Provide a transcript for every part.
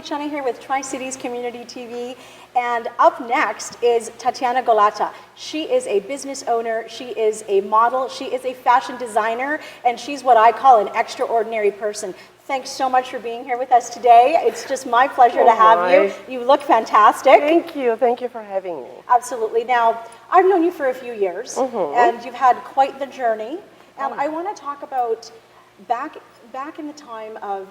Tetyana here with Tri-Cities Community TV, and up next is Tetyana Golota. She is a business owner, she is a model, she is a fashion designer, and she's what I call an extraordinary person. Thanks so much for being here with us today. It's just my pleasure to have you. You look fantastic. Thank you for having me. Absolutely. Now, I've known you for a few years, and you've had quite the journey. And I want to talk about back in the time of,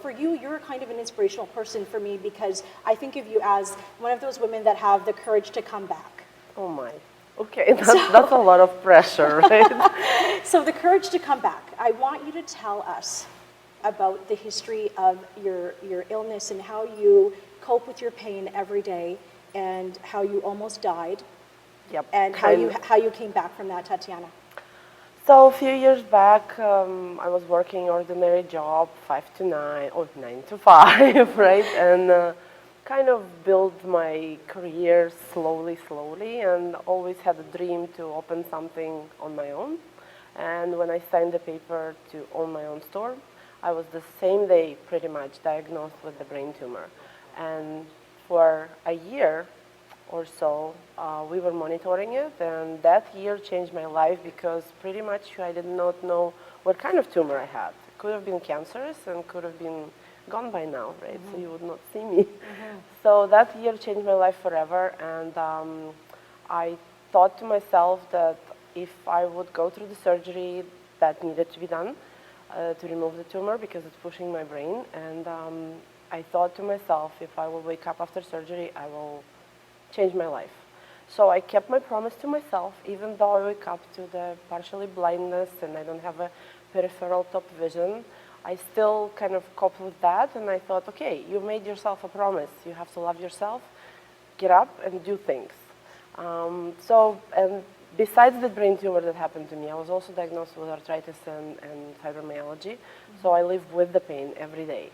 for you, you're kind of an inspirational person for me because I think of you as one of those women that have the courage to come back. Oh my. Okay, that's a lot of pressure, right? So the courage to come back. I want you to tell us about the history of your illness and how you cope with your pain every day and how you almost died. Yep. And how you came back from that, Tetyana. So a few years back, I was working ordinary job, 5 to 9 or 9 to 5, right? And kind of built my career slowly, and always had a dream to open something on my own. And when I signed the paper to own my own store, I was the same day pretty much diagnosed with the brain tumor. And for a year or so, we were monitoring it, and that year changed my life because pretty much I did not know what kind of tumor I had. It could have been cancerous and could have been gone by now, right? So you would not see me. So that year changed my life forever, and I thought to myself that if I would go through the surgery that needed to be done to remove the tumor because it's pushing my brain, and I thought to myself, if I will wake up after surgery, I will change my life. So I kept my promise to myself, even though I wake up to the partially blindness and I don't have a peripheral top vision. I still kind of coped with that, and I thought, okay, you made yourself a promise. You have to love yourself, get up and do things. And besides the brain tumor that happened to me, I was also diagnosed with arthritis and fibromyalgia. So I live with the pain every day.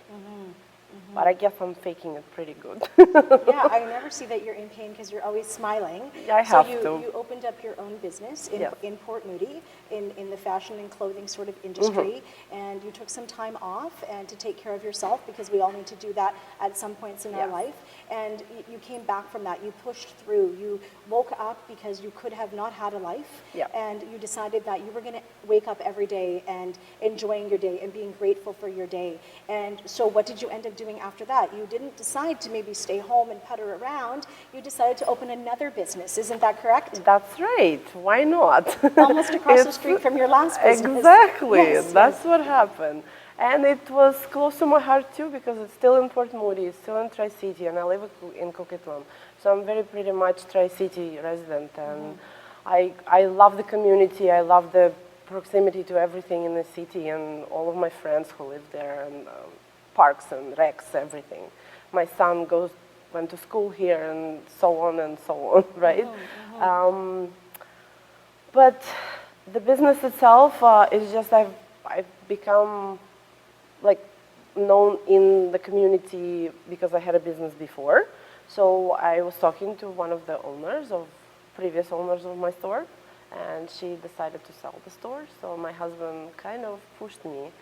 But I guess I'm faking it pretty good. Yeah, I never see that you're in pain because you're always smiling. Yeah, I have to. So you opened up your own business in Port Moody, in the fashion and clothing sort of industry, and you took some time off and to take care of yourself because we all need to do that at some points in our life. And you came back from that. You pushed through. You woke up because you could have not had a life, and you decided that you were going to wake up every day and enjoying your day and being grateful for your day. And so what did you end up doing after that? You didn't decide to maybe stay home and putter around. You decided to open another business. Isn't that correct? That's right. Why not? Almost across the street from your last business. Exactly. Yes, That's what happened. And it was close to my heart too because it's still in Port Moody, it's still in Tri-City, and I live in Coquitlam. So I'm very pretty much Tri-City resident, and I love the community, I love the proximity to everything in the city and all of my friends who live there, and parks and recs, everything. My son went to school here and so on, right? But the business itself is just I've become like known in the community because I had a business before. So I was talking to one of the previous owners of my store, and she decided to sell the store. So my husband kind of pushed me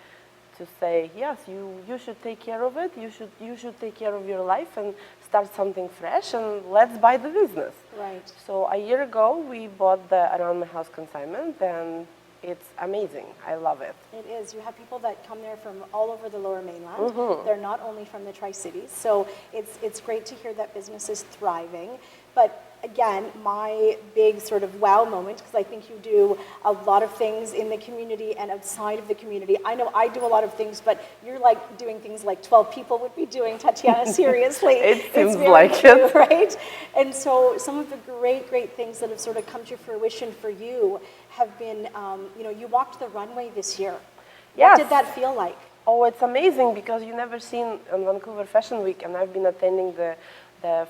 to say, yes, you should take care of it. You should take care of your life and start something fresh, and let's buy the business. Right. So a year ago, we bought the Around My House consignment, and it's amazing. I love it. It is. You have people that come there from all over the Lower Mainland. They're not only from the Tri-Cities. So it's great to hear that business is thriving. But again, my big sort of wow moment, because I think you do a lot of things in the community and outside of the community. I know I do a lot of things, but you're like doing things like 12 people would be doing, Tetyana, seriously. It seems like true, it. Right? And so some of the great things that have sort of come to fruition for you have been, you walked the runway this year. Yes. What did that feel like? Oh, it's amazing because you never seen on Vancouver Fashion Week, and I've been attending the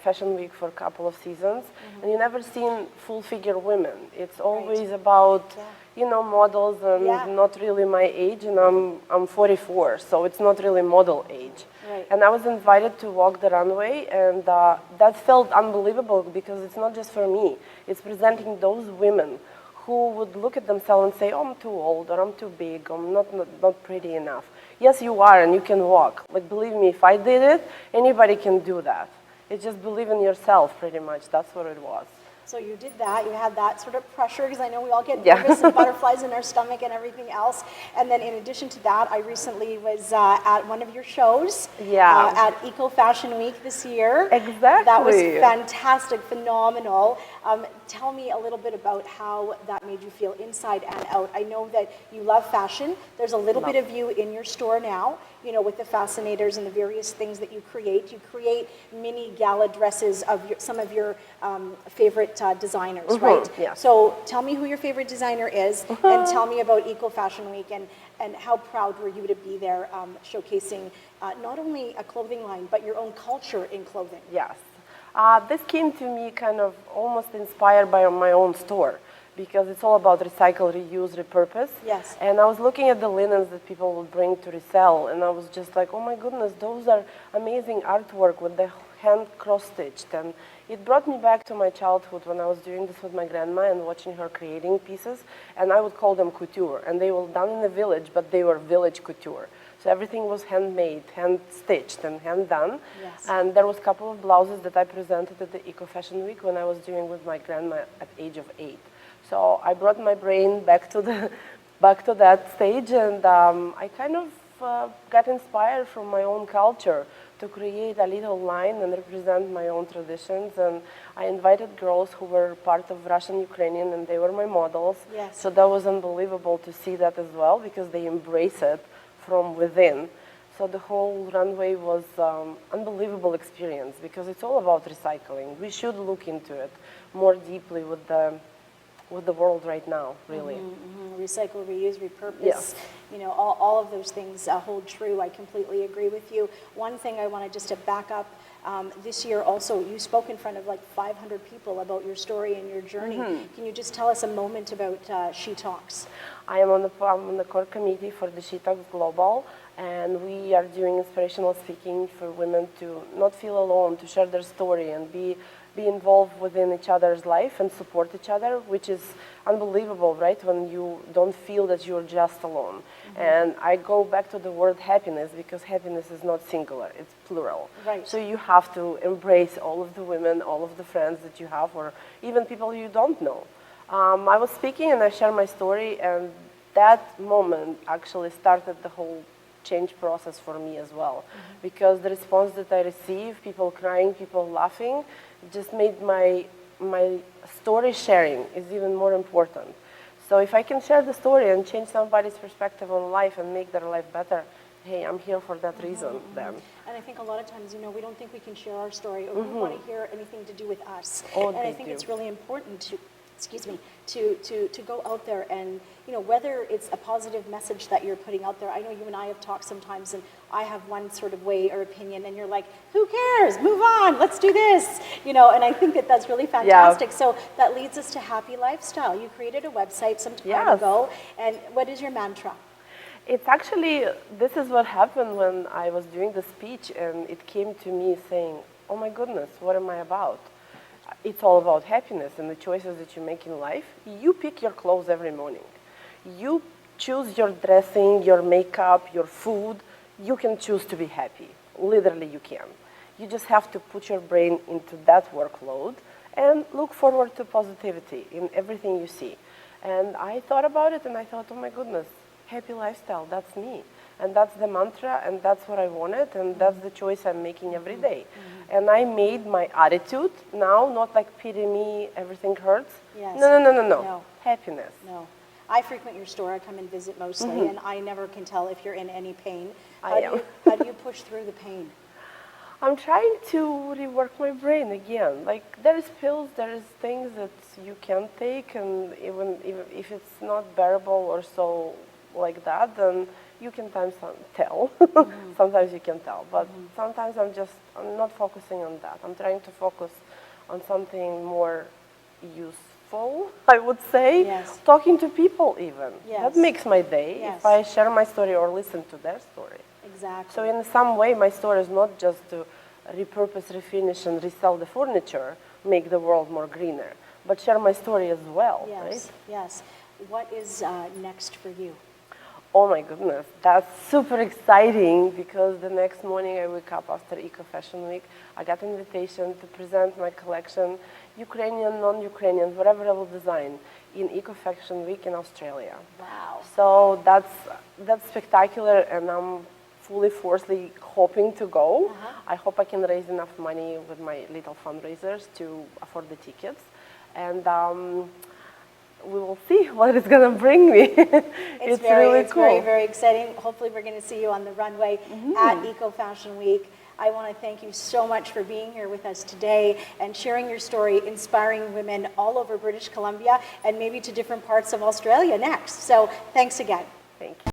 Fashion Week for a couple of seasons, and you never seen full-figure women. It's always about, models, and not really my age, and I'm 44, so it's not really model age. Right. And I was invited to walk the runway, and that felt unbelievable because it's not just for me. It's presenting those women who would look at themselves and say, oh, I'm too old, or I'm too big, or I'm not pretty enough. Yes, you are, and you can walk. Like, believe me, if I did it, anybody can do that. It's just believe in yourself, pretty much. That's what it was. So you did that, you had that sort of pressure, because I know we all get Yeah. nervous and butterflies in our stomach and everything else. And then in addition to that, I recently was at one of your shows at Eco Fashion Week this year. Exactly. That was fantastic, phenomenal. Tell me a little bit about how that made you feel inside and out. I know that you love fashion. There's a little bit of you in your store now, you know, with the fascinators and the various things that you create. You create mini gala dresses of some of your favorite designers, right? Yeah. So tell me who your favorite designer is, and tell me about Eco Fashion Week, and how proud were you to be there showcasing not only a clothing line, but your own culture in clothing. Yes. This came to me kind of almost inspired by my own store, because it's all about recycle, reuse, repurpose. Yes. And I was looking at the linens that people would bring to resell, and I was just like, oh my goodness, those are amazing artwork with the hand cross-stitched. And it brought me back to my childhood when I was doing this with my grandma and watching her creating pieces, and I would call them couture. And they were done in the village, but they were village couture. So everything was handmade, hand-stitched, and hand-done. Yes. And there was a couple of blouses that I presented at the Eco Fashion Week when I was doing with my grandma at age of 8. So I brought my brain back to that stage, and I kind of got inspired from my own culture to create a little line and represent my own traditions. And I invited girls who were part of Russian-Ukrainian, and they were my models. Yes. So that was unbelievable to see that as well, because they embrace it from within. So the whole runway was unbelievable experience, because it's all about recycling. We should look into it more deeply with the world right now, really. Recycle, reuse, repurpose. Yes. You know, all of those things hold true. I completely agree with you. One thing I wanted just to back up, this year also, you spoke in front of like 500 people about your story and your journey. Can you just tell us a moment about She Talks? I'm on the core committee for the She Talks Global, and we are doing inspirational speaking for women to not feel alone, to share their story and be involved within each other's life and support each other, which is unbelievable, right? When you don't feel that you're just alone. And I go back to the word happiness, because happiness is not singular, it's plural. Right. So you have to embrace all of the women, all of the friends that you have, or even people you don't know. I was speaking and I shared my story, and that moment actually started the whole change process for me as well, because the response that I received, people crying, people laughing, just made my story sharing is even more important. So if I can share the story and change somebody's perspective on life and make their life better, hey, I'm here for that reason then. And I think a lot of times, you know, we don't think we can share our story, or we don't want to hear anything to do with us. Oh, and I think it's really important to, to go out there and, you know, whether it's a positive message that you're putting out there. I know you and I have talked sometimes, and I have one sort of way or opinion, and you're like, who cares? Move on, let's do this. You know, and I think that that's really fantastic. Yeah. So that leads us to Happy Lifestyle. You created a website some time ago, and what is your mantra? It's actually, this is what happened when I was doing the speech, and it came to me saying, oh my goodness, what am I about? It's all about happiness and the choices that you make in life. You pick your clothes every morning. You choose your dressing, your makeup, your food. You can choose to be happy. Literally, you can. You just have to put your brain into that workload and look forward to positivity in everything you see. And I thought about it, and I thought, oh my goodness, happy lifestyle, that's me. And that's the mantra, and that's what I wanted, and that's the choice I'm making every day. And I made my attitude now not like pity me, everything hurts. Yes. No. Happiness. No. I frequent your store. I come and visit mostly, and I never can tell if you're in any pain. I am. How do you push through the pain? I'm trying to rework my brain again. Like, there is pills, there is things that you can take, and even if it's not bearable or so like that, then you can tell. Sometimes you can tell, but sometimes I'm not focusing on that. I'm trying to focus on something more useful, I would say. Yes. Talking to people even. Yes. That makes my day Yes. if I share my story or listen to their story. Exactly. So in some way, my story is not just to repurpose, refinish, and resell the furniture, make the world more greener. but share my story as well, right? Yes, yes. What is next for you? Oh my goodness, that's super exciting because the next morning I wake up after Eco Fashion Week. I got an invitation to present my collection, Ukrainian, non-Ukrainian, whatever I will design, in Eco Fashion Week in Australia. Wow. So that's spectacular, and I'm fully forcefully hoping to go. I hope I can raise enough money with my little fundraisers to afford the tickets, and we will see what it's gonna bring me. It's really cool. Very, very exciting. Hopefully we're going to see you on the runway at Eco Fashion Week. I want to thank you so much for being here with us today and sharing your story, inspiring women all over British Columbia and maybe to different parts of Australia next. So thanks again. Thank you.